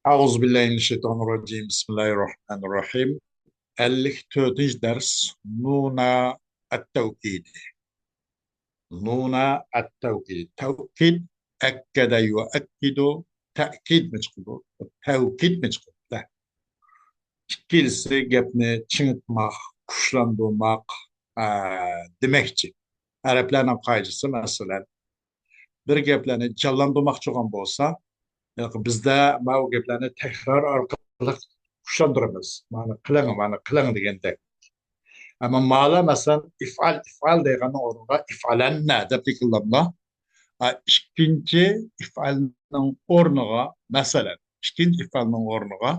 أعوذ بالله من الشيطان الرجيم بسم الله الرحمن الرحيم. 54. ders نون التوكيد. نون التوكيد توكيد أكد يؤكد تأكيد مشكلة توكيد مشكلة لا ikilisi gapni chiniqmaq, kuchlantirmak demekçi. Araplarning qoidasi masalan bir gaplarni jonlantirmoqchi bo'lsa, bizda bu gaplarni takror orqali kuchlantiramiz. Mana qiling degandek. Ama mala mesela ifal deganning o'rniga ifalanna deb tekillanma. İkinci ifalning o'rniga masalan ikkinchi ifalning o'rniga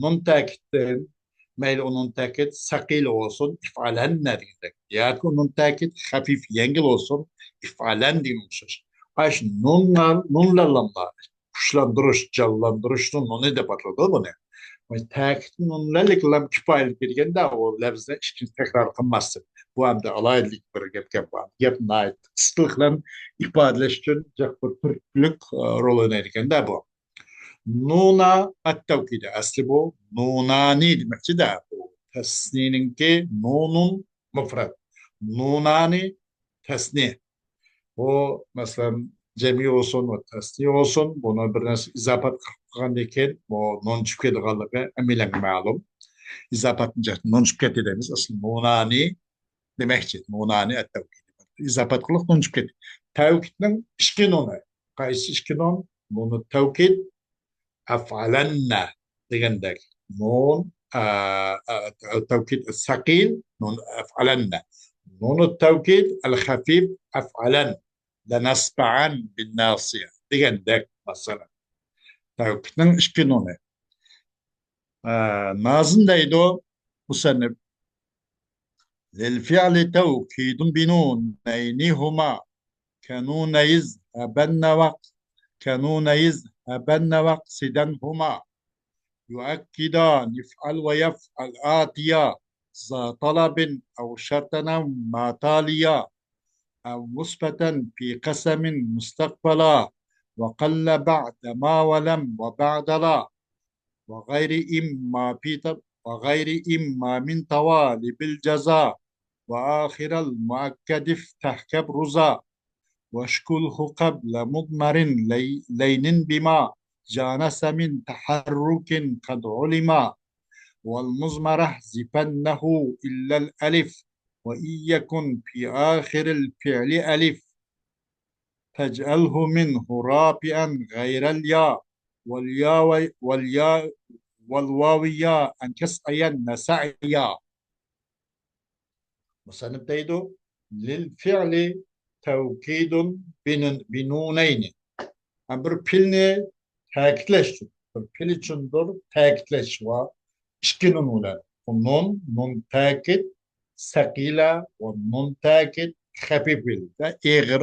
nun ta'kiddan mayli onun ta'kid saqil olsun ifalanna degandek. Yoki onun ta'kid xafif yengil olsun ifalan degan o'xshash. Aş nunlarla kuchlandirish, jonlantirishni nuni deb ataladi buni. Ta'kidni nunlarlik bilan kifoyalik berganda u lafzni ikkinchi takror qilmasdi. Bu hamda alaylik bir gap bor. Gapni istisliq bilan ifodalash uchun bir turklik rol o'ynaydiganda bu. Nuna at-tavkidi asli bu nunani demakchi-da. Bu tasnininki nunun mufrad. Nunani tasni. Bu mesela cemi olsun ve tasni olsun bunu bir narsa izapat qilgandan keyin bu non chiqib ketganligi amilanga ma'lum. İzafatın cihatidan non chiqib ketdi deymiz. Asli nunani demakchi. Nunani at-tavkid. İzapat qilib non chiqib ketdi. Tavkidning ikki nuni. Qaysi ikki nun? Bunu tavkid af'alanna degandek. Nun التوكيد الثقيل نون أفعلن نون التوكيد الخفيف أفعلن لنسبعن بالناصية ديجندك مثلا توكيدن اشكنونه نازن دايدو مسنب للفعل توكيد بنون نينهما كانون يذهبن وقت كانون يذهبن وقصدنهما يؤكدان يفعل ويفعل آتيا ذا طلب أو شرطنا ما تاليا أو مثبتا في قسم مستقبلا وقل بعد ما ولم وبعد لا وغير إما في وغير إما من طوالب الجزاء وآخر المؤكد افتح كبرزا واشكله قبل مضمر لين بما جانس من تحرك قد علم والمضمر احذفنه إلا الألف وإن يكن في آخر الفعل ألف تجعله منه رابعا غير الياء والياء والواوية أن كسعين سعيا مصنف ديدو للفعل توكيد بنونين bir pilni ta'kidlash pil uchundir ta'kidlash va ikki nun bilan nun ta'kid saqila va nun ta'kid xafif va eg'ir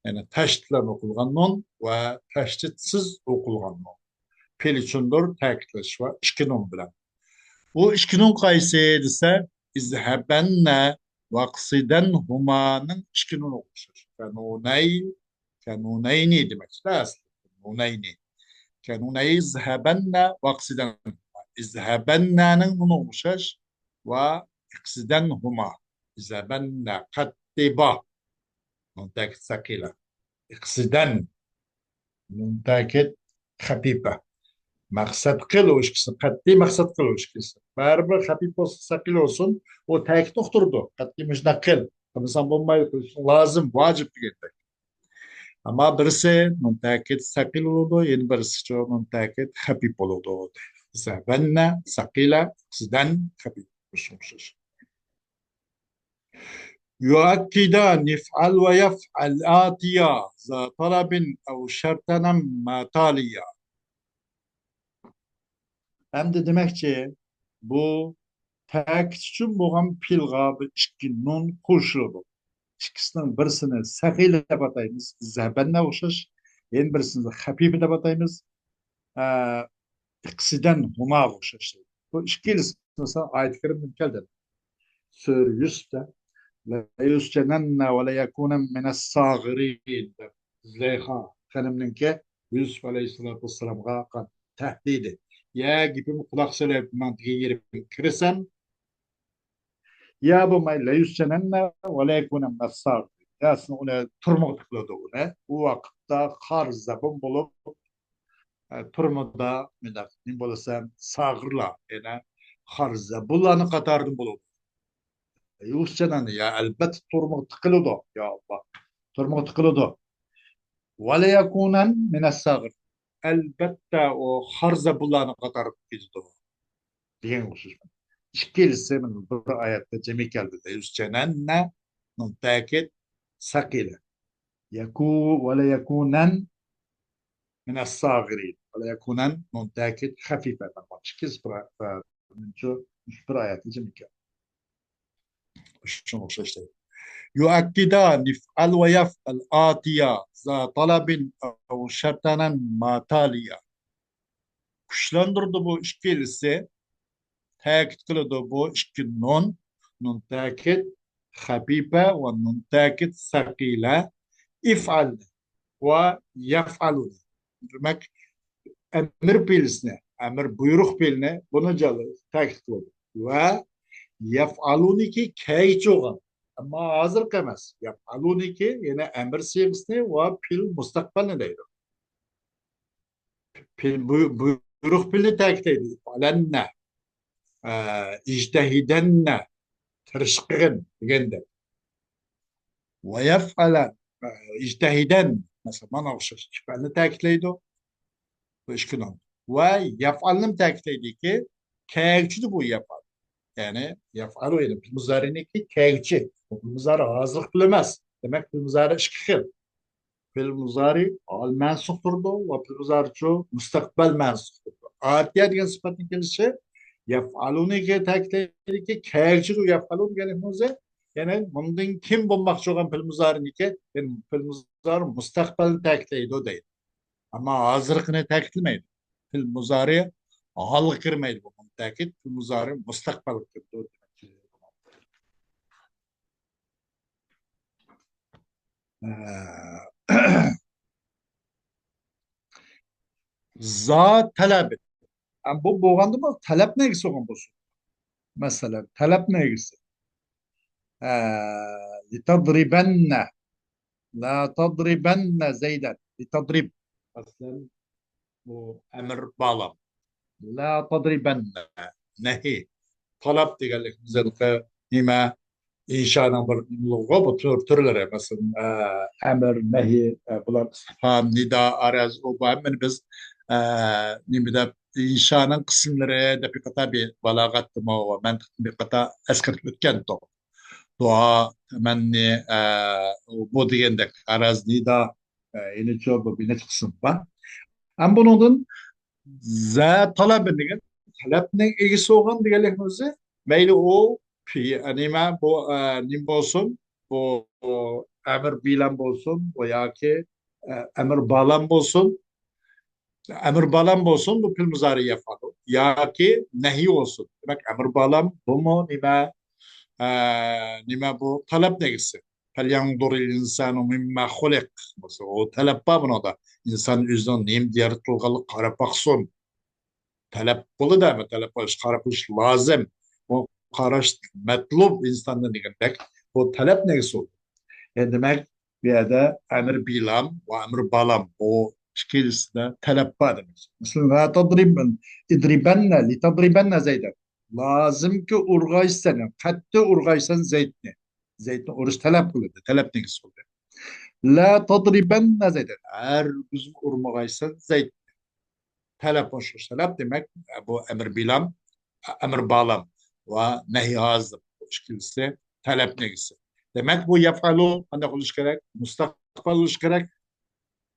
yani tashdidlar o'qilgan nun va tashdidsiz o'qilgan nun pil uchundir ta'kidlash va ikki nun bilan bu ikki nun qaysi desa izhabanna vaqsidan humaning ikki nun o'qish kanunayni demek aslında kanunayni kanunay izhabanna vaqsidan izhabanna'nın bunu o'xshash va iqsidan huma izhabanna qattiba muntakid saqila iqsidan muntakid xafifa maqsad qiluvchi qat'iy maqsad qiluvchi baribir xafif bo'lsa saqil olsun o ta'kid uqtirdi qat'iy mushtaqil qilmasam bo'lmaydi lozim vojib degandek. Ama birisi muntakid sakil oldu, yeni birisi çok muntakid hafif oldu. Zabanna sakila sizden hafif olmuş. Yuakkidan yef'al ve yef'al atiya za talabin ev şartanan ma taliya. Hem de demek ki bu ta'kid için bo'lgan pilga bir ikki nun qo'shiladi. İkisining birisini saqil deb ataymiz, zabanna o'xshash, yana birisini xafif deb ataymiz. İkisidan huma o'xshash. Bu ikkilisi mesela oyat karimdan keldi. Sura Yusufda la yusjananna va la yakuna min as-sagirin. Zlayha xonimninki Yusuf alayhissalatu vassalamga Tehdidi. Ya gibi kulak söyleyip mantığı girip kırısan ya bu may la yüzsenenne ve la yekunen nassar. Aslında ona turmak tıkladı ona. Bu vakitte kar zabın bulup turmada ne bolasam sağırla yani kar zabullanı katardım bulup. Yüzsenenne ya elbette turmak tıkladı ya Allah. Turmak tıkladı. Ve la yekunen minas sağır. Elbette o kar zabullanı katardım gidiyor. Diyen husus. İkilisi min bir ayette cemi geldi de yüzcenenne muntakit sakile. ولا يكونن من الصاغرين ولا يكونن منتكد خفيفة كيس من شو مش برايات جميل شنو شيء يؤكدان يفعل ويفعل آتيا ذا طلب أو شرطنا ما تاليا güçlendirdi bu ikilisi takit kıldı bu iki nun takit habibe ve nun takit sakile ifal ve yefalun demek emir bilisine emir buyruk biline bunu calı takit kıldı ve yefaluniki kayıcı olan ama hazır kemez yefaluniki yine emir sigisine ve pil mustakbaline değil pil buyruk pilini takit ediyor falenne ictehidenne tırışkın degende ve yef'alen ictehiden mesela bana okşar şifreni takitleydi bu işkinon ve yef'alını takitleydi ki kegçi bu yapar yani yef'alu yani muzarindeki kegçi muzarı hazırlık bilemez demek muzarı işkil fil muzari al mensukturdu ve fil muzari çoğu müstakbel mensukturdu atiye diyen sıfatın gelişi yef'aluni ki takitleydi ki kegçi bu yef'alun gelişi yani bundan kim bulmakçı olan filmuzarın ki yani filmuzar mustakbel taklidi o değil. Ama hazırlıkını takilmeydi. Filmuzarı hal kirmeydi bu takit. Filmuzarı mustakbel kirdi. Za talep. Ama bu boğandı mı? Talep ne gitsin bu? Mesela talep ne gitsin? لتضربن لا تضربن زيدا لتضرب مثلا bu emir bağlam. La tadribenne nehi. Talep diyelim zilke nime inşanın bir lügat bu türlere mesela emir nehi bular istifham nida araz o bu hemen biz nimede inşanın kısımları da bir kata bir balagat mı ve mantık bir kata eskert lütken to. Dua temenni bu diyendek araz nida yine çok bir ne kısım var. Ama bunun za talep degan talabning egisi bo'lgan deganlikni o'zi mayli u nima bu nim bo'lsin bu amir bilan bo'lsin yoki amir balan bo'lsin amir balan bo'lsin bu fil muzari yapadi yoki nahiy olsun demak amir balan bu nima nima bu talab negisi فلينظر الإنسان مما خلق مثلا o talep babına da insan yüzünden neyim diğer tulgalı kara baksın talep kılı da mı talep kılış karakuş lazım o karaş metlub insandan degandek bu talep neyse oldu yani demek bir yerde emir bilam ve emir balam o şekilde talep var demek mesela la tadriben idribenne li tadribenne zeyden lazım ki urgaysan katta urgaysan zeytni zeytni oruç talep kıldı talep neyse oldu la tadribenne zeyden her bizim urmagaysan zeyt talep hoş talep demek bu emir bilam emir bağlam ve nehi hazır ilişkisi talep negisi. Demek bu yafalu anda oluş gerek, mustakbel oluş gerek,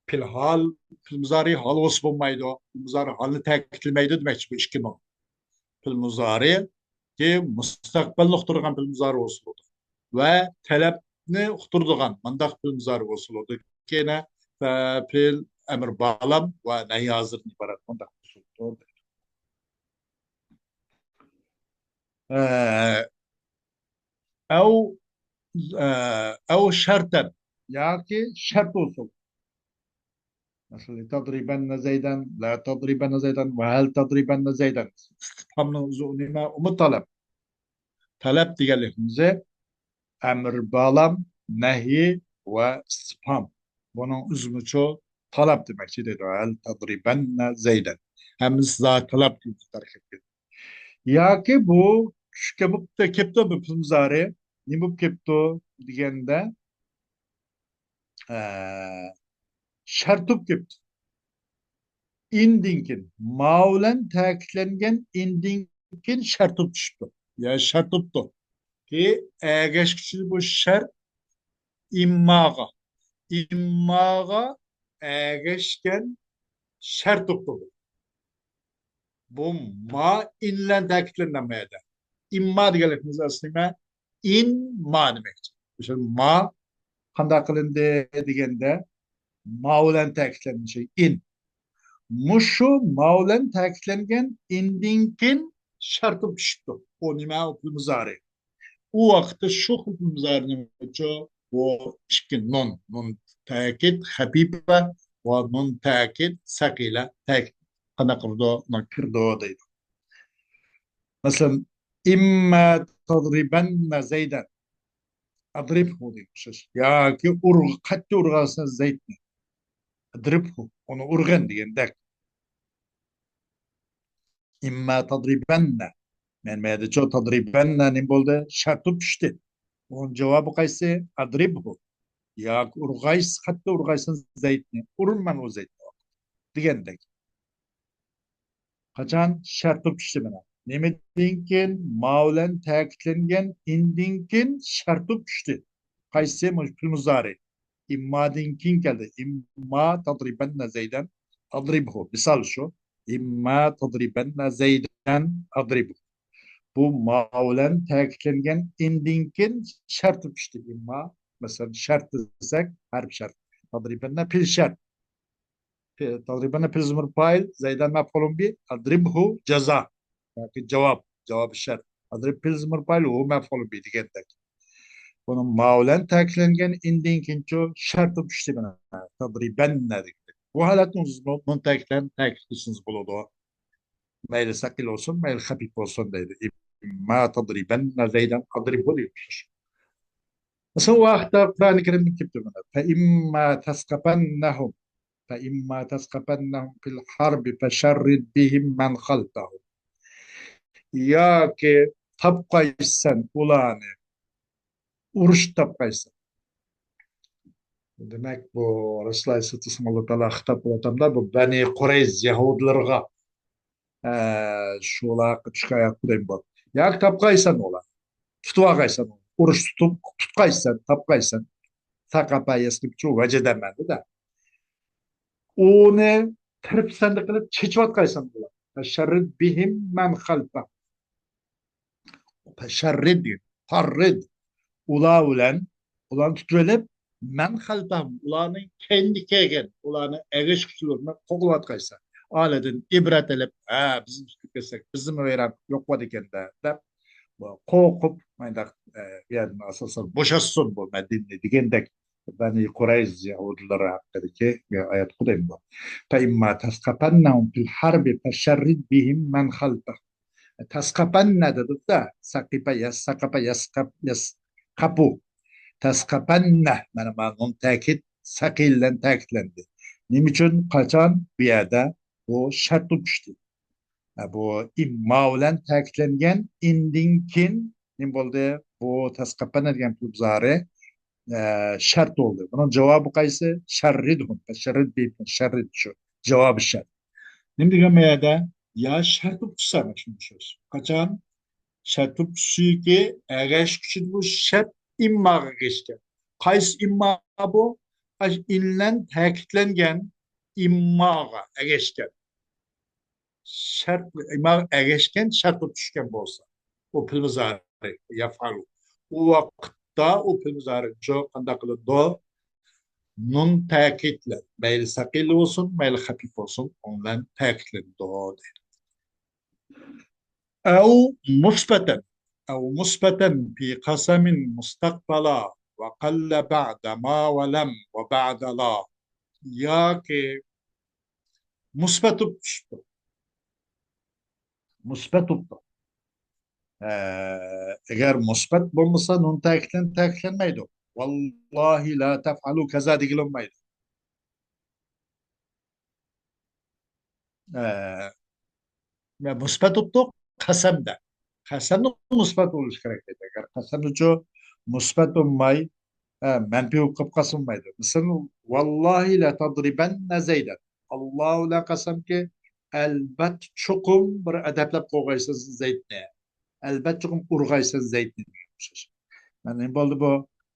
pilhal, pilmuzari hal olsun olmaydı, pilmuzari halini tekilmeydi demek bu işki mi? Pilmuzari ki mustakbel uqturgan pilmuzari olsun oldu. Ve talepni uqturduğan mandak pilmuzari olsun oldu. Kene pil emir bağlam ve nehi hazır ibaret mandak olsun oldu. أو أو شرطا يعني شرط وصول مثلا تضربن زيدا، لا تضربن زيدا، وهل تضربن زيدا. استفهامның uzunluğuna umut talep. Talep diyelimizde emir bağlam, nehi ve istifham. Bunun uzunu çoğu talep demekçidir. Hel tadribenne zeyden. Hem za talep gibi hareket. Ya ki bu şükebuk da kepto bu pımzari. Nimub kepto degende şartup kepto. İndinkin. Maulen takitlengen indinkin şartup düştü. Ya şartup da. Ki egeş küçülü bu şart immaga. İmmaga egeşken şartup da. Bu ma inlen takitlenmeye de. İmma diyelim aslında in ma demektir. Mesela ma kanda kılındı degende maulen ta'kidlenmiş şey in. Muşu maulen ta'kidlengen indinkin şartı pişti. O nime okul muzari. O vakti şu okul muzari o işkin non ta'kid habibe ve non ta'kid sakila ta'kid. Kanda kırdo nakirdo deydi. Mesela imma tadribenne zeyden adribhu demişiz. Ya ki kaçta urgasın zeyt adribhu. Onu urgan diyendek. İmma tadribenne. Yani meyde çok tadribenne ne boldu? Şartı pişti. Onun cevabı kayse adribhu. Ya urgays hatta urgaysın zeytni. Urman o zeytni. Diyendek. Kaçan şartı pişti bana. Nemedinkin maulen takitlengen indinkin şartı pişti. Kayse müşkül muzari. İmma dinkin geldi. İmma tadribenne zeyden adribhu. Misal şu. İmma tadribenne zeyden adribhu. Bu maulen takitlengen indinkin şartı pişti. İmma mesela şart desek harf şart. Tadribenne pil şart. تقريبا في الزمر بايل زيدان مفعول به اضربه جزاء لكن cevap الشرط اضرب في الزمر بايل وهو مفعول به degandek. Bunun maulen taklengen indinkinço şartı pişti bana. Tadribenne dedik. Bu halatın uzun taklen taklitsiniz buludu. Meyli sakil olsun, meyli hafif olsun dedi. Ma tadribenne zeyden adribu diyormuş. Mesela o ahta Kur'an-ı Kerim'in kipti bana. Fe imma taskapennehum فإما تثقفنهم في الحرب فشرد بهم من خلفهم. Ya ki tapkaysan ulanı, uruş tapkaysan. Demek bu Resulullah Sallallahu Aleyhi ve Sellem hitap ortamda bu Beni Kureyz Yahudilerine şula çıkaya kurayım bu. Ya ki tapkaysan ulan, tutvakaysan ulan, uruş tutkaysan, tapkaysan, sakapa yeskip çoğu vece demedi de. Onu tırpsandı kılıp çeçivatkaysan ulan. Feşerrid bihim men halfa. Feşerrid diyor. Harrid. Ula ulan tutuvelep men halfahum. Ulanın kendi kegen. Ulanı egeş küçülürme kokulat kaysa. Aledin ibret elep. Bizim tükesek. Bizim veren yok var iken de. Kokup. Maydak yani asılsın. Boşasın bu medinli digendek. Beni Kureyz Yahudileri hakkındaki bir ayet kudayım bu. فَاِمَّا تَسْقَفَنَّهُمْ فِي الْحَرْبِ فَشَرِّدْ بِهِمْ مَنْ خَلْفَهُ. Taskapenne dedik de sakipe yas sakapa yas kapu taskapenne yani onun tekit sakillen tekitlendi. Nim için kaçan bir yerde bu şart tutmuştu. Bu immaulen tekitlengen indinkin nim oldu bu taskapenne diyen tuzare şart oldu. Bunun cevabı kaysı şerridhum. Şerrid bir şerrid şu. Cevabı şart. Nim diyen yerde ya şart tutsa şimdi söz. Kaçan şartup süki egeş küçük bu şart immaga geçken. Kays imma bu? Kays inlen tekitlengen immaga egeşken. Şart immaga egeşken şartup düşken bolsa. O pilmizarı yafalu. O vakitta o pilmizarı çok andaklı do nun tekitle. Meyli sakil olsun, meyli hafif olsun. Ondan tekitle do. أو مثبتا أو مثبتا في قسم مستقبلا وقل بعد ما ولم وبعد لا. Ya ki musbat bo'lib tushibdi. Musbat bo'libdi. Agar musbat bo'lmasa, nun ta'kidlanmaydi. Vallohi la taf'alu kaza deyilmaydi. Musbat bo'libdi qasamda. Qasamda musbat bo'lishi kerak edi. Agar qasamda musbat bo'lmay, manfiy bo'lib qolib qasammaydi. Masalan, vallohi la tadribanna zaydan. Allohu la qasamki, albatta chuqum bir adablab qo'yg'aysiz zaydni. Albatta chuqum urg'aysiz zaydni. Mana nima bo'ldi bu?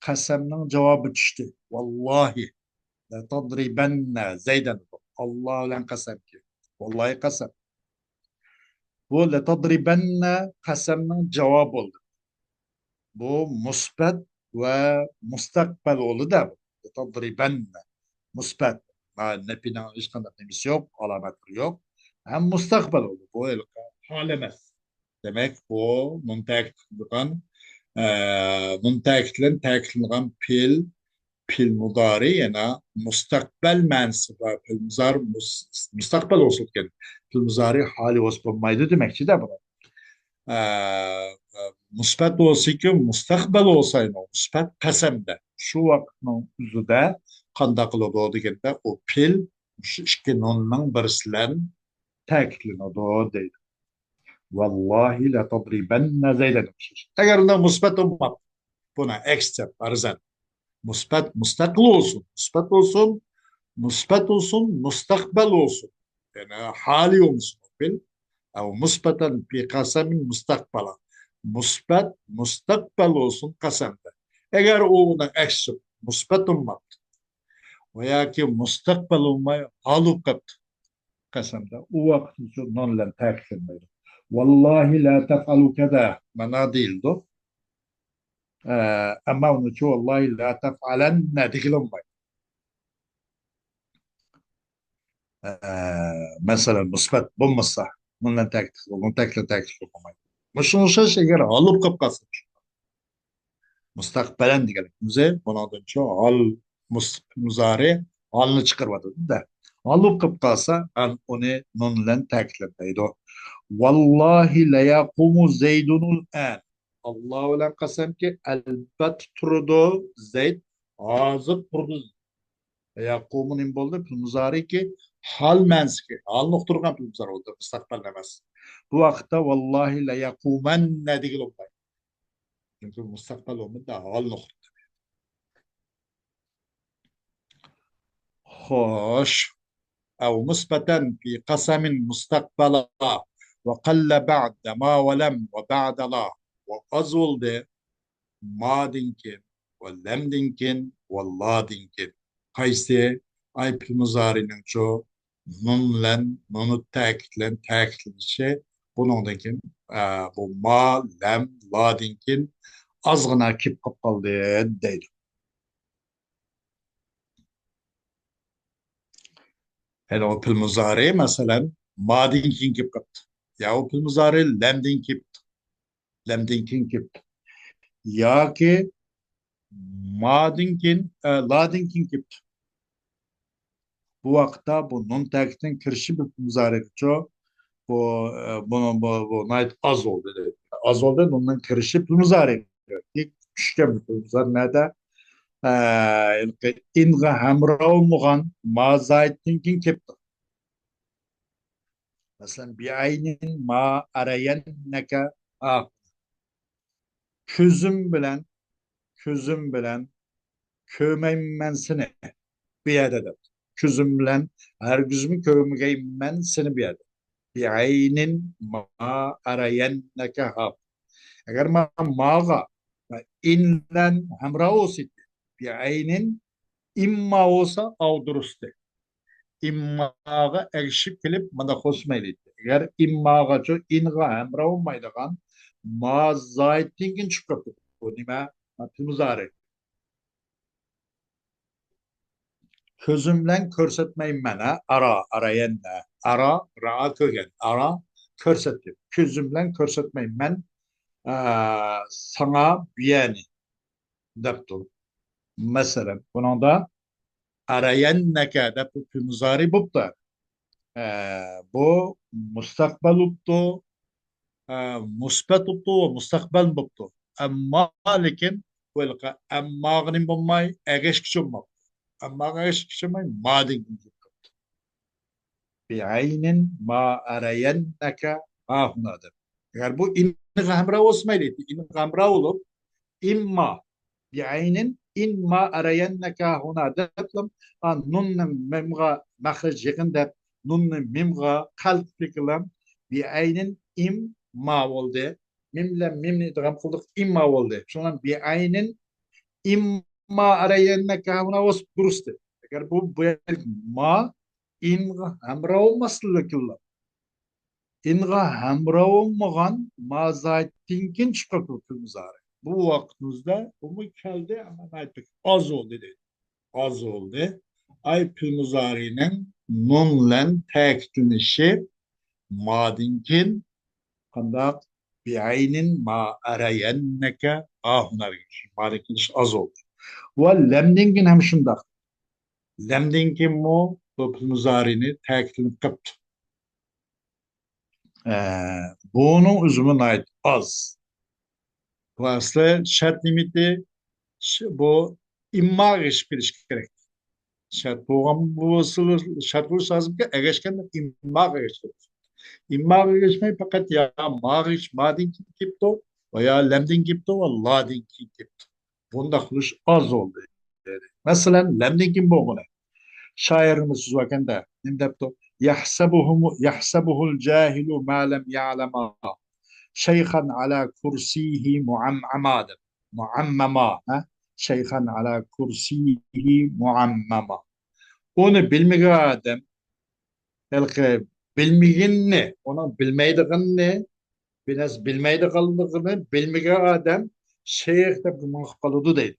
Qasamning javobi tushdi. Vallohi la tadribanna zaydan. Alloh bilan qasamki. Vallohi qasam. Bu la tadribanna qasamning javobi bo'ldi. Bu musbat va mustaqbal bo'ldi-da. La tadribanna musbat. Nafina hech qanday nimasi yo'q, alomati yo'q. Ham mustaqbal bo'ldi. Bu hol emas. Demak, bu ta'kidlangan pil mudari yana mustaqbal mansi va pil muzari mustaqbal o'silgan. Pil muzari hali o'sib bo'lmaydi demakchi-da bu. Musbat bo'lsa-ku, mustaqbal bo'lsa, musbat qasamda. Shu vaqtning o'zida qanday qiladi deganda, u pil shu ikki nonning birisidan ta'kidlanadi deydi. Vallohi la tadribanna zaydan. Agar undan musbat bo'lmabdi, buni ekstra farzand musbat mustaqil olsun, musbat olsun, mustaqbal olsun. Yani hali olsun bil, ama musbatan fi kasamin mustakbala. Musbat mustakbal olsun kasamda. Eğer o ona ekstra musbat olmadı veya ki mustakbal olmayı halup kaptı kasamda. O vakit için nonla takdirmeydi. Vallahi la tef'alu kada. Mana değildi. Ama onu çoğu vallahi la tef'alenne dikilinmeydi. Mesela musbat bulmasa bundan takdir olmaydı. Muşun eğer alıp kapkasın. Mustakbelen diyelim. Bize bundan çoğu muzari halını çıkarmadı da. Alıp kapkasa onu nonlen takdirleydi. Vallahi la yakumu zeydunul an. Allah ulan kasem ki elbet turdu zeyd azı turdu. Yakumun imboldu muzari ki hal menski. Hal nokturgan muzari oldu. Mustakbel demez. Bu vakta vallahi la yakumen ne değil olmayı. Çünkü mustakbel olmadı da hal noktur. Hoş. أو مثبتا في قسم مستقبلا وقل بعد ما ولم وبعد لا وأزول ده ما دينكن ولم دينكن والله دينكن قيسي أي بمزارين شو نونلن نونو تاكتلن şey bunun dekin bu ma lem la dinkin azgına kip kapaldı deydi. Yani o pil muzari mesela madinkin kip kaptı. Ya o pil muzari lemdinkin kip. Ya ki madinkin ladinkin kip. Bu vakta bu nun takitin kirişi bir muzari ço bu nait az oldu dedi. Az oldu ondan kirişi bir muzari. İlk üçgen bir muzari nerede? İnga hamra olmayan ma zaitinkin kip. Mesela bir aynin ma arayan neke közüm bilen kömeyimensini bir yerde de. Közüm bilen her gözümü kömeyimmen seni bir yerde. Bir aynin ma arayan neke Eğer mağa inlen hamra olsaydı bir aynin imma olsa avdurustu. İmmağa erişip gelip bana hoşmaydı. Eğer immağa ço inga emra olmaydıgan ma zaytingen çıkıp bu nime atımızarı. Közümlen körsetmeyin bana arayan da ra kögen körsettim. Közümlen körsetmeyin ben sana biyeni deptu. Mesela bunun da arayenneke de muzari bupta. Bu mustaqbal uptu, musbat uptu ve mustaqbal uptu. Amma lekin welqa amma gnim bulmay egeş küçülmem. Amma egeş küçülmay madin بعين ما أرينك ها هنا ده. Yani bu in gamra olsaydı, in gamra olup imma بعين in ma arayenneke huna dedim. An nunnun memga mahraj yakında nunnun memga kalplikilam بعين im ma oldu. Mimle mimni idgam kıldık imma oldu. Şundan بعين imma arayenneke huna os durustu. Eğer bu ma in hamra olmasın ki inga hamra olmagan mazaytinkin çıkartıyoruz ari. Bu vaktimizde bu geldi ama artık az oldu dedi. Az oldu. Ay pilmuzarinin nunlen tektinişi madinkin kandak bir aynin ma arayenneke ahunar gibi. Madinkin az oldu. Ve lemdinkin hem şundak. Lemdinkin mu bu pilmuzarini tektinip kaptı. Bunun üzümün ait az. Vasıta şart limiti bu imma bir gerek. Şart boğam bu şart bu lazım ki egeşken imma geçti. İmma geçmeyi fakat ya mağiş madin kipto veya lemdin kipto ve ladin kipto. Bunda kuluş az oldu. Mesela lemdin kim bu ne? Şairimiz sözüken ne depto? Yahsabuhul cahilu ma lem ya'lema. شيخا على كرسيه معمما معمما ها şeyhan ala kursiyi muammama. Onu bilmege adam elke bilmeyen ne? Onu bilmeydiğin ne? Biraz bilmeydiğini bilmege adam şeyh de bu mahkaludu değil.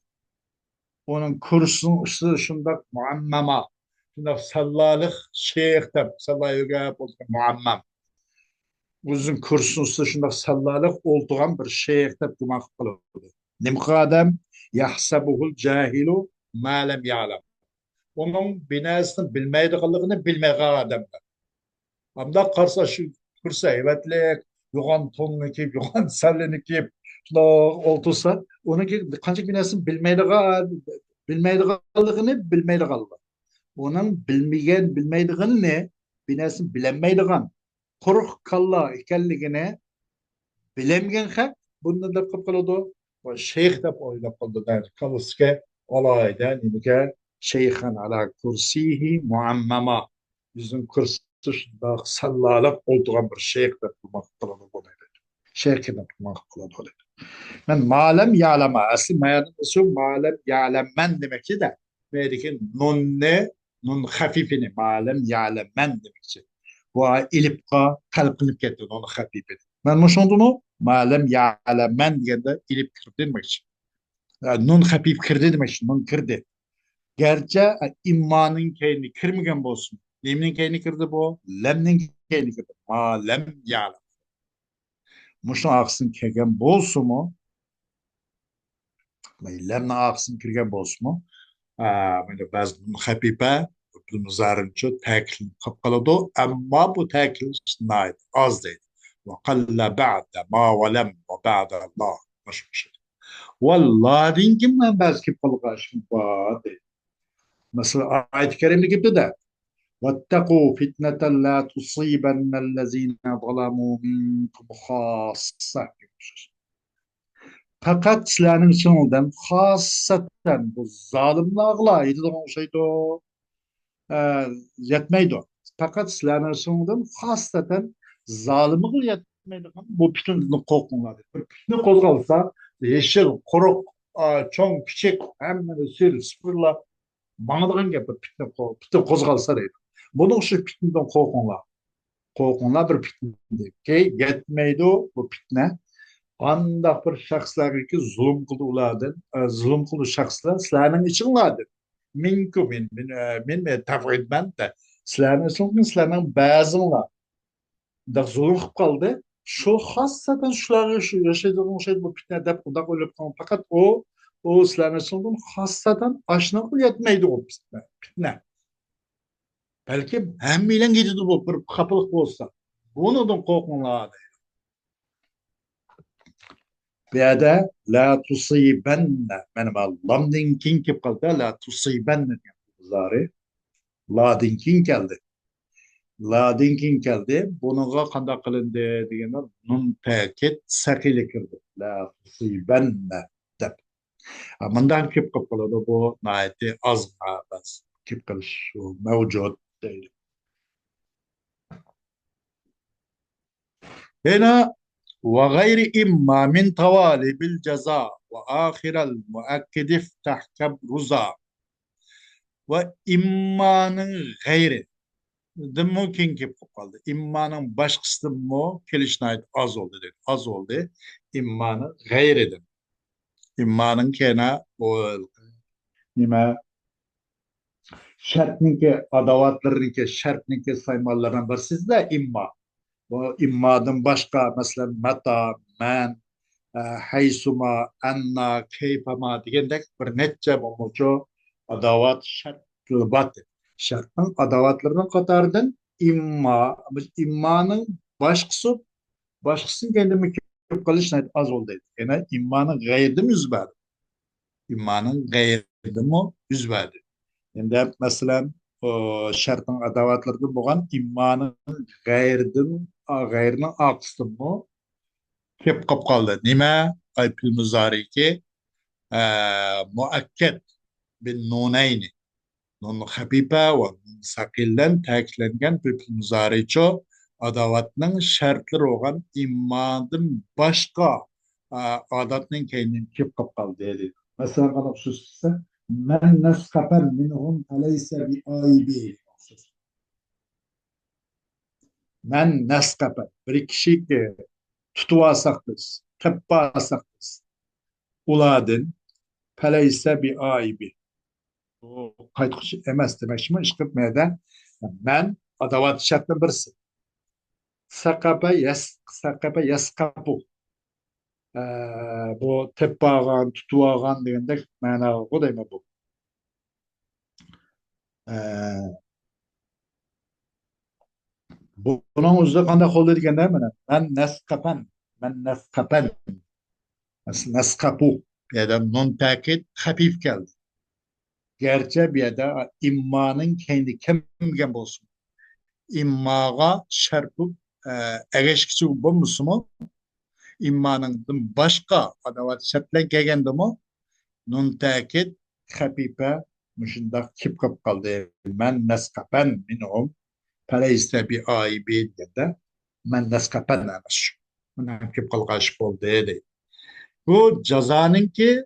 Onun kursun şunda muammama. Şunda sallalık şeyh de sallayıga muammam. Uzun kursun dışında sallalık olduğun bir şeyhte demek kılıyor. Nimka adam yahsabuhul cahilu ma lem ya'lem. Onun binasını bilmeydiğini bilmeye adam. Amda karşı kursa evetlik, yoğan tonunu kiyip, yoğan sallini kiyip, şuna oltursa, onun ki kancık binasını bilmeydiğini bilmeydiğini. Onun bilmeydiğini ne? Binasını bilemeydiğini. Kuruk kalla ikelligine bilemgen hak bunda da kapıladı. O şeyh de oyla kaldı der. Kalıske olayda nidike şeyhan ala kursihi muammama. Yüzün kürsüsünde sallalık olduğun bir şeyh de bulmak kıladı bu dedi. Şeyh de bulmak kıladı bu dedi. Ben malem ya'lema. Aslı malem ya'lemmen demek ki de. Verikin nun ne? Nun hafifini malem ya'lemmen demek ki. Bu ilipqa kalkınıp gitti onu hafifini. Ben muşondunu malem ya'lemmen degende ilip kirdi demek için. Yani nun hafif kirdi demek için. Nun kirdi. Gerçi immanın keyni kirmigen bolsun. Lemnin keyni kirdi bu. Lemnin keyni kirdi. Malem ya'lem. Muşun aksın kegen bolsu mu? Lemna aksın kirgen bolsu mu? Böyle bazı habibe bizarınca tekil kapkaladı ama bu tekil nait az değil. Ve kalla ba'de ma ve lem ve ba'de Allah başmış. Vallahi dingim ben bazı kapkalgaşım var değil. Mesela ayet-i kerimde gibi de واتقوا فتنة لا تصيبن الذين ظلموا منكم خاصة. Fakat sizlerin içinden hasaten bu zalimlerle edilen şeydi o yetmeydi o. Fakat sizlerin içinden hasaten zalimler yetmeydi. Bu bütün korkunlar. Bütün kozgalsa yeşil, koruk, çoğun, küçük, hemen sür, sıfırla bağladığın gibi bütün kozgalsa değil. Bunun şu bütünden korkunlar. Korkunlar bir bütündür. Ki yetmeydi o bu bütüne. Anda bir şahslar ki zulüm kıldı ulardan, zulüm kıldı şahslar sizlerin için vardır. Min tafrid ben de sizlerin için sizlerin bazılar da zulüm kılıp kaldı. Şu hasaten şuları yaşadığın şey bu fitne de bu da ölüp kaldı. Fakat o sizlerin için hasaten aşına kıl yetmeydi o fitne. Belki hemmiyle gidiyor bu bir kapılık olsa. Bunun korkunlar. Biyada la tusibenne benim Allah'ım dinkin ki kaldı la tusibenne zari la dinkin geldi. La dinkin geldi. Bununla kanda kılındı diyene nun tekit sakile kirdi. La tusibenne dep. Amandan kip kapalı bu naiti az bas kip kılış mevcut değil. هنا وغير إما من طوالب الجزاء وآخر المؤكد افتح كبرزا وإمانın gayri de mümkün ki kaldı. İmmanın baş kısmı mı kelişine ait az oldu dedi. Az oldu. İmmanı gayridir. İmmanın kena o nime şartnike adavatlarınki şartnike saymalarından var. Sizde imma. Bu immadan başka mesela meta, men, haysuma, anna, keyfama degandek bir netçe bulmucu adavat şart kılbat. Şartın adavatlarının katardan imma, immanın başkısının kendi mükemmel kılışına az oldu. Yani immanın gayri mi üzber? İmmanın gayri mi üzber? Yani mesela o şartın adavatlarında boğan immanın gayrinin aksın mı? Kep kap kaldı. Nime? Aypil muzariki muakket bin nunayni. Nun habibe ve nun sakillen teklengen bir muzariço adavatının şartları olan imanın başka adatının kendini kep kap kaldı dedi. Mesela bana husususe men neskapen minhum aleyse bi aibi. Men neskapen. Bir kişi ki tutuvasak biz, teppasak biz. Uladın peleyse bi aibi. O kayıtçı emez demek şimdi işkırtmaya ben adavat şartlı birisi. Sakabe yaskapu. Bu teppağan, tutuğan degende mana o da mı bu? Ee, Bunun uzun kanda kolu degende mi? Men neskapen. Neskapu. Ya da non takit hafif geldi. Gerçi bir de immanın kendi kemgen olsun. İmmaga şarpıp egeşkisi bu musumu immanın başka adavat şartla gegende mi nun takit hapipe müşündak kip kap kaldı. Men neskapen minhum peleyste bi aibi de men neskapen demiş. Bunun kip kalkaş oldu dedi. Bu cezanın ki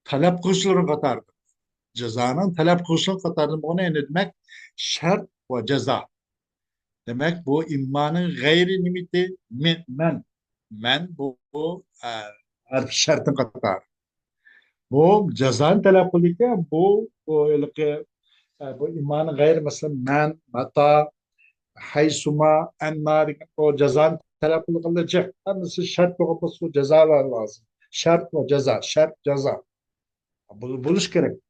talep kuşları katardı. Cezanın talep kılışını katardım. O ne demek? Şart ve ceza. Demek bu immanın gayri limiti men. Men bu harf şartın katar. Bu cezanın talep kılırken bu imanın gayri mesela men, mata, haysuma, enna o cezanın talep kılacak. Nasıl şart ve bu cezalar lazım. Şart ve ceza. Şart ceza. Buluş gerek.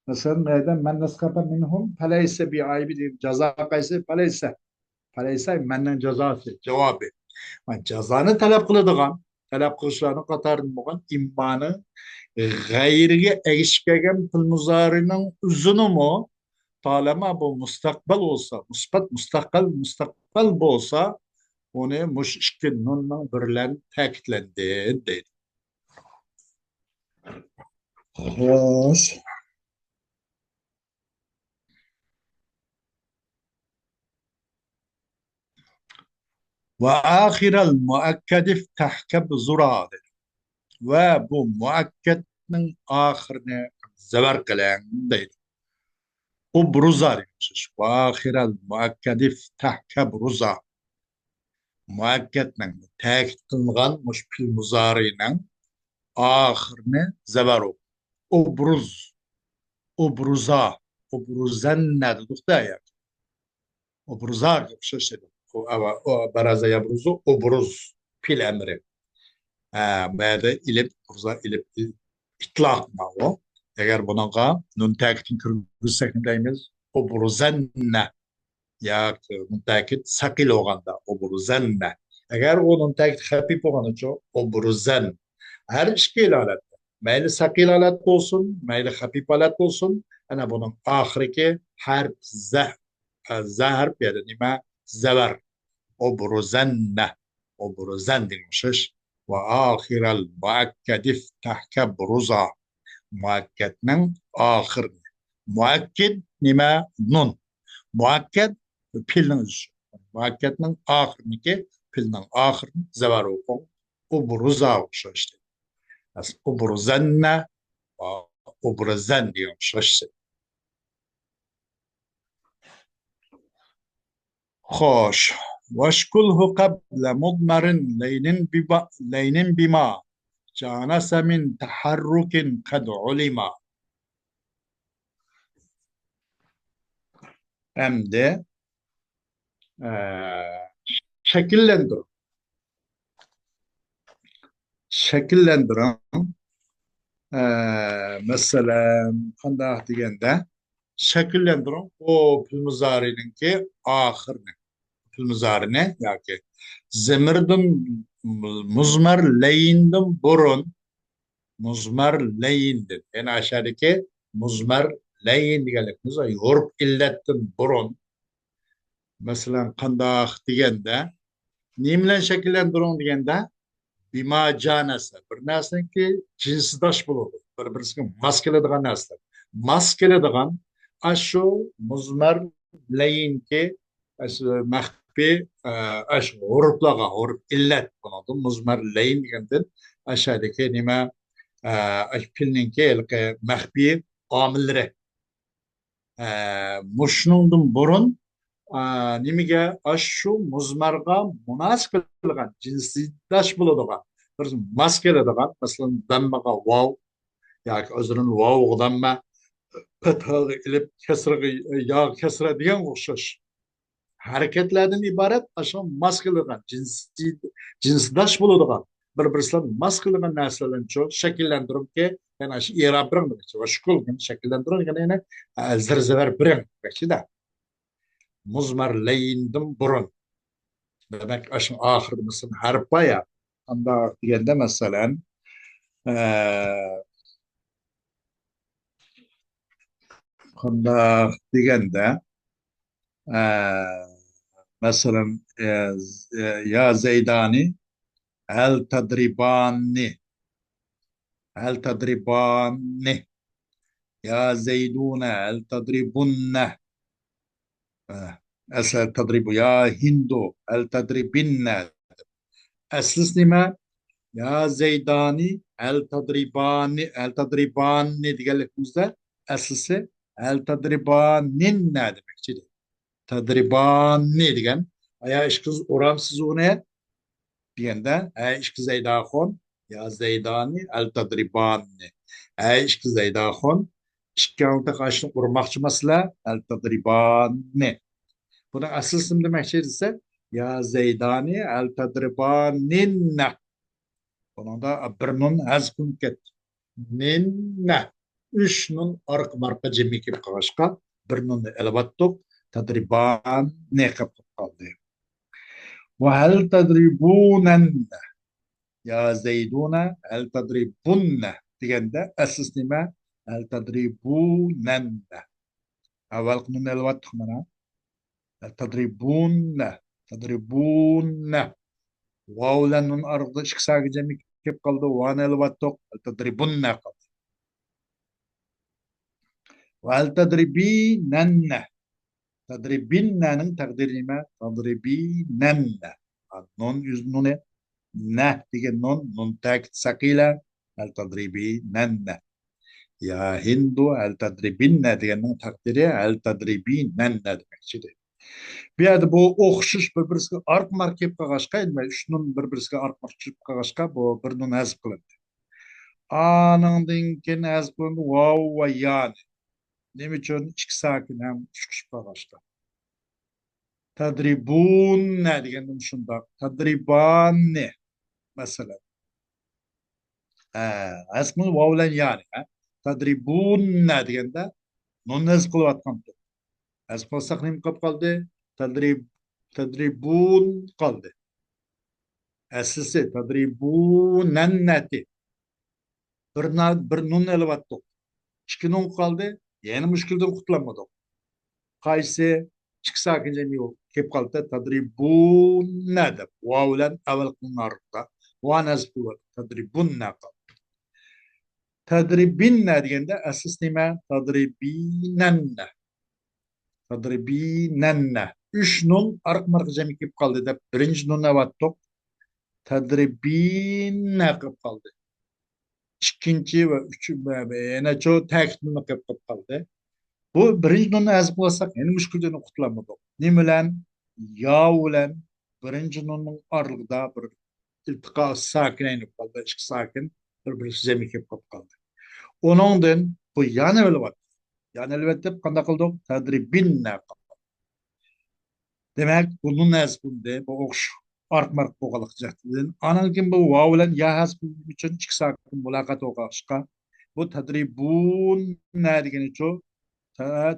Mesela neden men neskape minhum feleyse bi aybi diye ceza kayse feleyse menden cezası cevabı. Yani cezanı talep kılıdığın talep kılışlarını katardım bugün immanı gayrige erişkegen pılmuzarının uzunu mu talama bu mustakbel olsa mustakbel bu olsa onu müşkil nunnan birlen tekitlendi dedi. Hoş. Ve ahiral muakkedi iftah zura ve bu muakkedin ahirine zever kılan değil. O bruza demiş. Ve ahiral muakkedi iftah bruza. Muakkedin tekit kılgan müşpil muzarinin ahirine zever o. O bruz. O bruza. O bruzan ne dedik de ya. O bruzar gibi şey. O baraza ya bruzu. O bruz. Pil emri. Ba'da ilip kurza ilip itlaq o. Eğer bununla nun takitin kırgızsak ne deyimiz? Obruzanna. yoki muntakid saqil bo'lganda obruzanna. Agar u muntakid xafif bo'lganicha obruzan. Her ikki holatda mayli saqil holat bo'lsin, mayli xafif holat bo'lsin, ana buning oxirgi harf zahr yani nima zavar obruzanna obruzan demişiz ve ahiral muakkadif tahka bruza muakkadning oxir muakkid nima nun muakkad pilning muakkadning oxiriniki pilning oxirini zavar o'qing obruza o'xshashdi obruzanna va obruzan degan o'xshashdi. خوش واشكله قبل مضمر لين بما جانس من تحرك قد علم. Hem de şekillendir. Şekillendiren mesela kandah degende şekillendiren o pülmüzarinin ki ahırını pülmüzarine yani zemirdim muzmar leyindim burun muzmar leyindim en aşağıdaki muzmar leyin deganligimiz yo'rib illatdan burun mesela kandah degende ne bilan shakllantiring deganda bima janasa bir narsaniki jinsidosh bo'ladi bir birisiga mos keladigan narsalar mos keladigan shu muzmar layinki maxfiy shu huruflarga huruf illat bo'ladi muzmar layin degandan aşağıdaki nima filninki maxfiy omillari mushnundan burun nimaga shu muzmarga munosib qilgan jinsidosh bo'ladigan bir mos keladigan masalan dammaga vov yoki o'zining vovg'danma fathaga ilib kasraga yo kasra degan o'xshash harakatlardan iborat shu mos keladigan jinsidosh bo'ladigan bir birisiga mos keladigan narsalarni shakllantiribki yana shu i'rob bilan shu shakllantirib yana zirzivar bilan demakchida muzmar layindim burun. Demek aşın ahir mısın harpa ya. Anda degende mesela anda degende mesela ya Zeydani hel tadribani ya Zeydune hel tadribunne أسأل تضرب يا هندو هل تضربن أسلس نما يا زيداني هل تضربان diye lafımızda aslısı hel tadribanin ne demek ki? Tadriban ne diyen? Aya işkız oramsız o ne? Diyende aya işkız zeydahon ya zeydani hel tadriban ne? Aya işkız zeydahon işkâvta karşılık vurmakçı mesela hel tadriban ne? Buna asıl isim demek ise ya Zeydani el tadribaninne. Bunun da bir nun az kun ket. Ninne. Üç nun arka marka cemi kip kavaşka. Bir nun elevattuk. Tadriban ne kapıp kaldı. Ve hel tadribunenne. Ya Zeyduna el tadribunne. Degende asıl isime el tadribunenne. Evvel nun elevattuk mana. تضربون واو لأن الأرض شكساك جميع كيف قلدو وانا الواتوق تضربون قلد وهل تضربينن تضربينن تقدير ما تضربينن نون يزنون نه تيجي نون تاكت ثقيلة هل تضربينن يا هندو هل تضربين تيجي نون تقدير هل تضربينن demek işte. Bir yerde bu okşuş birbirine ark mark kep kagaşka edme. Şunun birbirine ark mark çıp kagaşka bu birinin hazip kılındı. Anandın ken hazip kılındı vav ve yani. Ne için iki sakin hem çıkışıp kagaşka. Tadribun ne diyelim şunda. Tadriban ne? Mesela. Hazip kılındı vav ve yani. Tadribun ne diyelim de. Nun hazip kılıvatkan. Hazip kılsak ne mi kap kaldı? Tadrib, tadribun kaldı. Esası tadribunenneti. Bir nun elevattık. İki nun kaldı. Yeni müşkilden kurtulamadık. Kaysi çık sakince mi yok. Kep kaldı tadribunne de. Vavlen evvel kunarda. Vanes bu tadribunne kaldı. Tadribinne degende esas nime tadribinenne. Tadribinenne. Üç nun ark mark cemi kep kaldı da birinci nun evattık. Tadribinne kep kaldı. İkinci ve üçüncü yana çoğu teknini kep kaldı. Bu birinci nunu ezip olsak yeni müşkülden kutulamadık. Ne bilen? Ya bilen birinci nunun arlıqda bir iltika sakin inip kaldı. İki sakin bir zemik yapıp kaldı. Onundan bu yan öyle var. Yani elbette kanda kıldık tedribinle. Demek bunun ezbinde bu okş artmark boğalık jahtidin. Anan kim bu vav bilen ya hasb için iki sakin mulakat oqaşqa. Bu tedribun ne degeni ço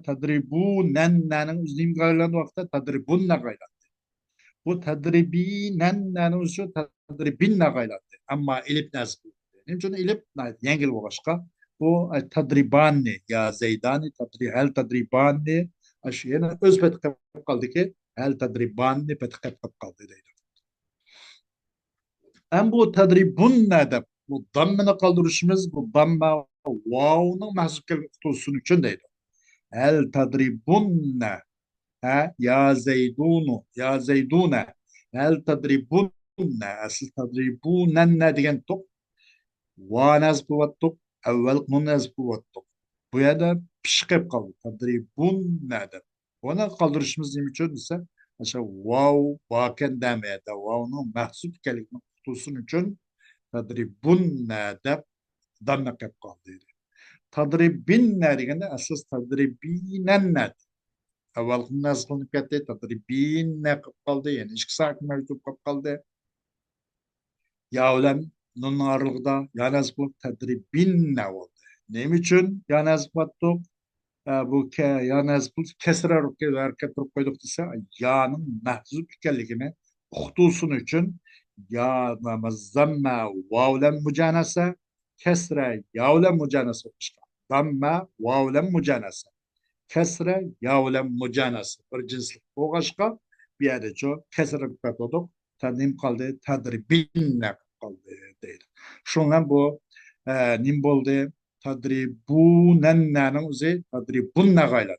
tadribunen uzun gaylan vaqtda tadribunna gaylan. Bu tadribinen şu tadribinna gaylan. Amma ilip nasb. Nimçun ilip yengil boğaşqa. Bu tadribani ya zeydani hel tadribani aşiyana özbet kaldı ki hel tadribani petkep kaldı deydi. Hem bu tadribunna da bu dammını kaldırışımız bu damma vav'nın mahzuf kelime kutusunun için deydi. Hel tadribunne ha ya zeydunu ya zeydune hel tadribunne asıl tadribunenne degen tok va nazbu vattuk evvel nun nazbu vattuk bu ya da pişkep kaldı tadribunne de ona kaldırışımız neymiş için ise aşağı vav vaken demeye de vav'nın mahsup kelime kutusunun için tadribunne de damme kep kaldı. Tadribinne degende asıl tadribinenne Avval nasıl kılıp ketdi, tadribin ne kılıp kaldı, yani işki sakin mevcut kılıp kaldı. Ya ulan nun arlıqda yanaz bu tadribin ne oldu? Ne için yanaz battık? Bu yanaz bu kesre rükke ve hareket rükke koyduk ise yanın mahzup ikenligini uqtulsun için ya zamme vavlen mücanese kesre yavlen mücanese zamme vavlen mücanese kesre yavlen mucanası bir cinslik boğaşka bir yerde çok kesre katoduk tadim kaldı tadribinle kaldı değil. Şundan bu nim boldu tadribunennenin uzi tadribunne gaylat.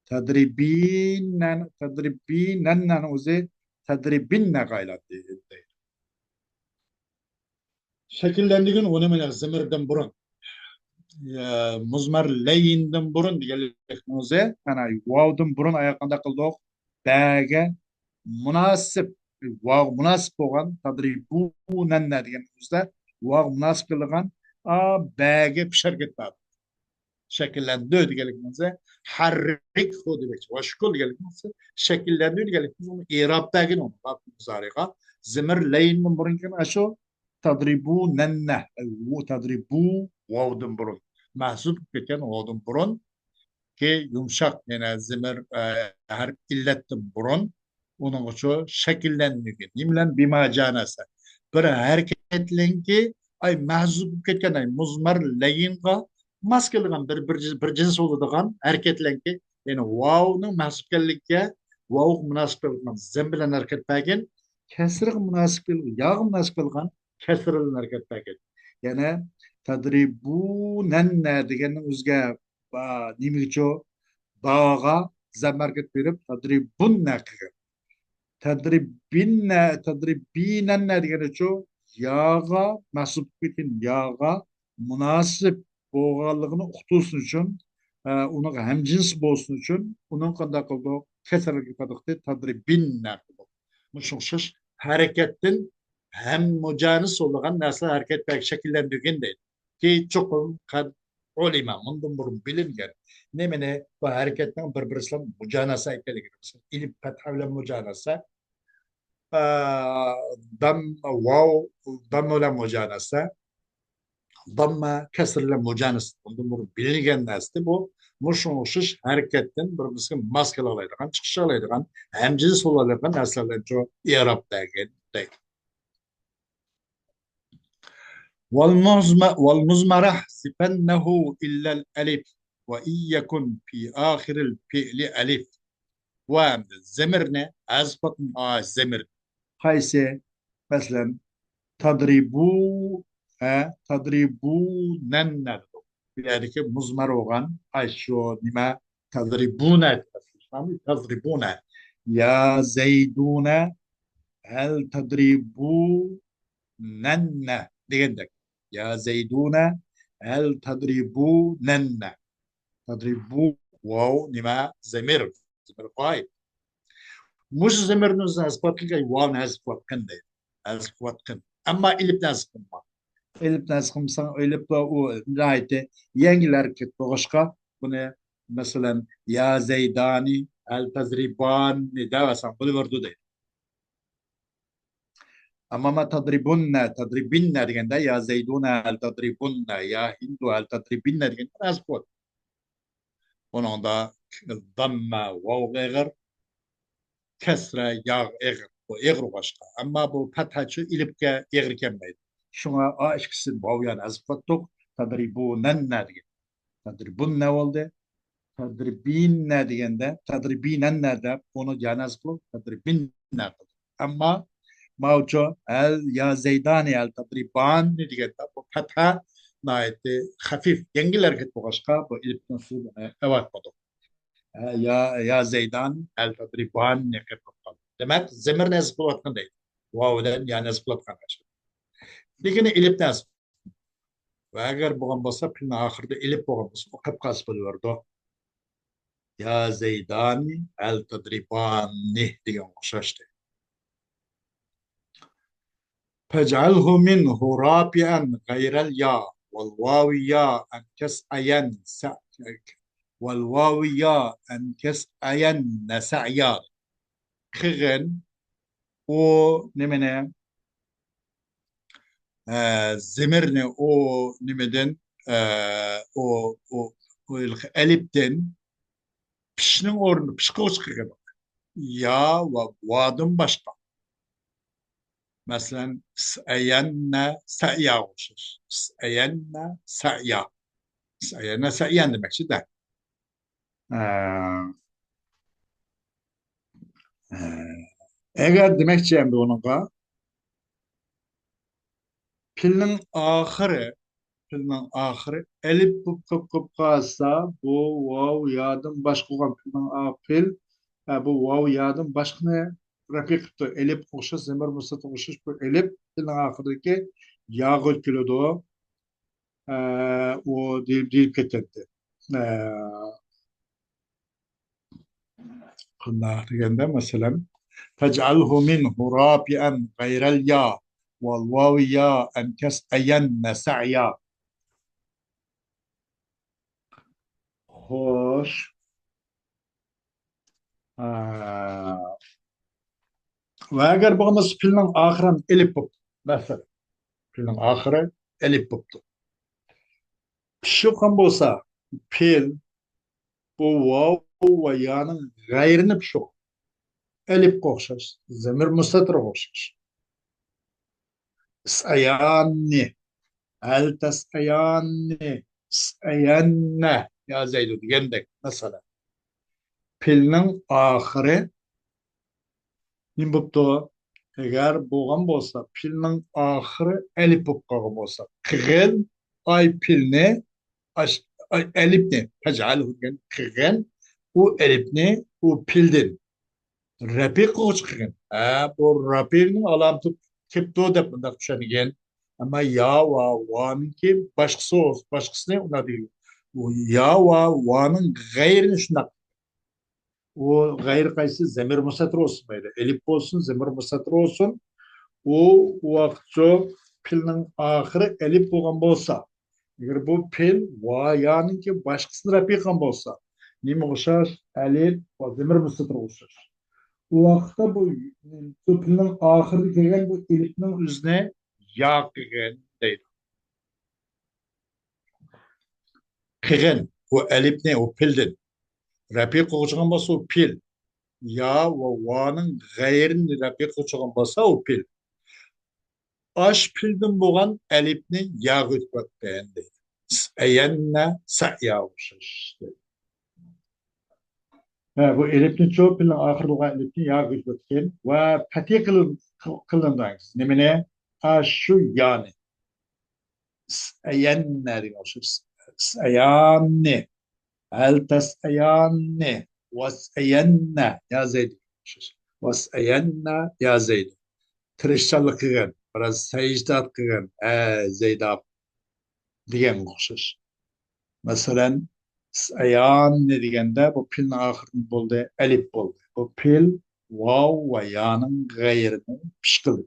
Tadribinennenin uzi tadribinne gaylat değil. Şekillendiğin onu mu zimirden burun. Muzmar leyinden burun diyelikmemize yani vav'dan burun ayakında kıldık bäge münasip vav münasip olan tadribunen ne diyenimizde vav münasip kılgan bäge bir şirket var şekillendi diyelikmemize harrik o demek vaşkul diyelikmemize şekillendi diyelikmemize onu irabdagin onu bak muzariga zimir leyinden burun kim aşo tadribunen ne tadribu vav'dan burun mahsup geçen oğlum burun ki yumuşak yani zimir her illetin burun onun için şekillenmiyor. Nimlen bima canasa. Bir hareketlenki ay mahsup geçen ay muzmar leyinga maskeligan bir cins olduğun hareketlenki yani waw'nın mahsup kellikke waw münasip olan zim bilen hareket pagin kesriq münasip yağ münasip olan kesrilen hareket pagin. Yani tadribunenne degenin o'ziga nimicho bağga zamarket berib tadribunne qilgan. Tadribinenne degeni şu yağa mahsup etkin yağa münasip bo'lganligini uqtulsun uchun uning hamjins bo'lsin uchun uning qanday qildik kasraga qildik tadribinne qildik. Mushuk harekettin hem mujanis bo'lgan narsa hareket shakllantirgan deydi. Ki cho'qim olima bundan burun bilingan. Nemene bu hareketin bir-birisiyle mujanasa ekanligi. İlip fatha bilan mujanasa dam vav dam bilan mujanasa damma kasr bilan mujanasa bundan burun bilingan narsa bu Muşun uçuş hareketten bir maskalalaydigan, çıkışalaydigan, hemcinsel olarak narsalar çok i'rab degen. والمزمرة حذفنه إلا الألف وإن يكن في آخر الفعل ألف والزمرنا أزبط الزمر حيث مثلا تضربو تضربونن يعني كي مزمر وغن أشو نما تضربون تضربون يا زيدون هل تضربونن ديندك يا زيدون هل تضربونن تضربو واو نما زمر زمر قايد مش زمر نز أثبت لك واو نزبط كنده أثبت كن أما اللي بنزبط ما اللي بنزبط سان اللي بقى نايته ينجل حركت بغشقة بنا مثلا يا زيداني هل تضربان ده مثلا بقول وردو ده أما ما تضربن ديگende ya zeyduna hel tadribunna ya hindu hel tadribinna degende azbut. Onun da damma vav eğer kesre yağ eğer bu eğer başka. Ama bu pethaçı ilipke eğer kemmeydi. Şuna a işkisi vav yani azbuttuk tadribunanna degende. Tadribunna oldu. Tadribinna degende tadribinanna da onu yani azbut tadribinna. Ama موجو يا زيداني التضريبان ديجا بو فتحة نايت خفيف ينجلر كت بوغشقا بو إلب نصوب أوات بدو يا زيدان التضريبان نكت بقال demek zemir ne bulat kan değil. Vavden yani bulat kan açı. Dikine ilip nas. Ve eğer bu gambasa pin ahırda ilip bu gambasa o kap kas buluyordu. Ya Zeydani el tadriban ne diye okşaştı. فاجعله منه رابعا غير الياء والواو ياء أن كسعين والواو ياء أن كسعين سعيا خغن o nemene zemirne o nemeden o elipten pişnin ornu pişkoç kıgın ya ve vadım başka. Mesela sa'yenne sa'ya oluşur. Sa'yenne sa'ya. Sa'yenne sa'yen demek ki de. Ee, e, eğer demek ki onunla pilin ahırı elip kıp kalsa bu vav yadım başka olan pilin ahil bu vav yadım başka ne rapikti elip koşu zemir musat koşu bu elip pilin ahırdaki yağıl kilodu o deyip getirdi. Kıllar degende mesela تجعله منه رابعا غير الياء والواو ياء أن كسأين سعيا hoş ve eğer bağımız filmin ahıran elip bu mesela filmin ahırı elip bu şu kan bolsa fil bu vav ve ya'nın gayrini şu elip koşar zemir müstatır koşar sayanni hel tas'ayanni sayanne ya Zeydu diyendek mesela pilnin ahırı nim buptu eğer boğan bolsa pilnin ahırı elip bupqağı bolsa kıgın ay pilni ay elipni tecalhu gen kıgın u elipni u pildin rapi qoç kıgın bu rapinin alamtı kipto dep bundak düşenigen ama ya va vanın ki başkası olsun başkası ne ona değil o ya va vanın gayrini şundak o gayri kaysı zemir musatır olsun böyle. Elif olsun, zemir musatır olsun. O vakti pilin ahırı elif olan bolsa. Eğer bu pil vayanın ki başkasını rapikan bolsa. Nime oluşar? Elif ve zemir musatır oluşar. O vakitte bu pilin ahırı gelen bu elifin üzerine yağ gelen değil. Kıgın. O elif ne? O pilden. Rapik koçuğun basa o pil. Ya ve va'nın gayrini rapik koçuğun basa o pil. Aş pilden boğan elifni ya gütbek beğendi. Eyyenne sa'ya oluşur. Ha, bu elifni çoğu pilin ahir boğan elifni ya gütbekken ve pati kılındayız. Nemine? Aşu yani. Eyyenne diye oluşur. Eyyenne. هل تسأيان واسأين يا زيد واسأين يا زيد ترشال kıgan biraz secdat kıgan Zeydab diyen okşuş. Mesela sayan ne degende bu pilin ahırın boldu elif boldu. Bu pil vav ve yanın gayrını pişkil.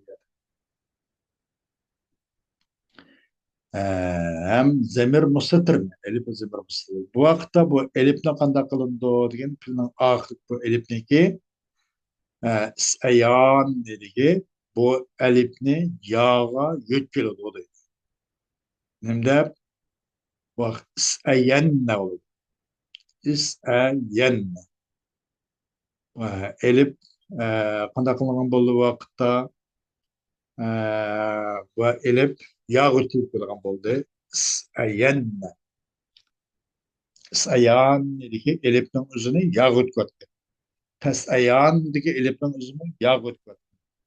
Hem zemir mustatır elif zemir mustatır. Bu vakıtta bu elif ne kanda kılındı degen pilin ahır bu elif ne ki sayan dediği bu elifni yağa yütkülü oldu. Hem de bak sayenne olur. Sayenne. Elif kandaklanan buldu vakitte bu elif yağ yütkülü buldu. Sayenne. Sayan dediği elifin üzerine yağ yütkülü. Tesayan dediği elifin üzerine yağ yütkülü.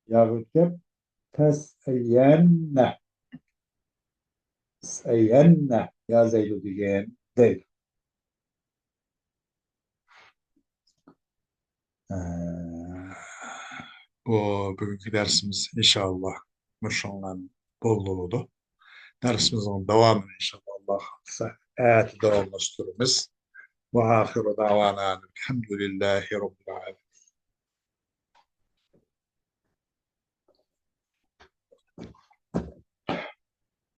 Yağ yütkülü. Tesayenne. Sayenne ya Zeydu diyeceğim değil. Ee, Bu bugünkü dersimiz inşallah müşanlan bol doludu. Dersimizin devamını inşallah Allah kısa devam ettiririz. Ve ahiru davana elhamdülillahi rabbil alemin.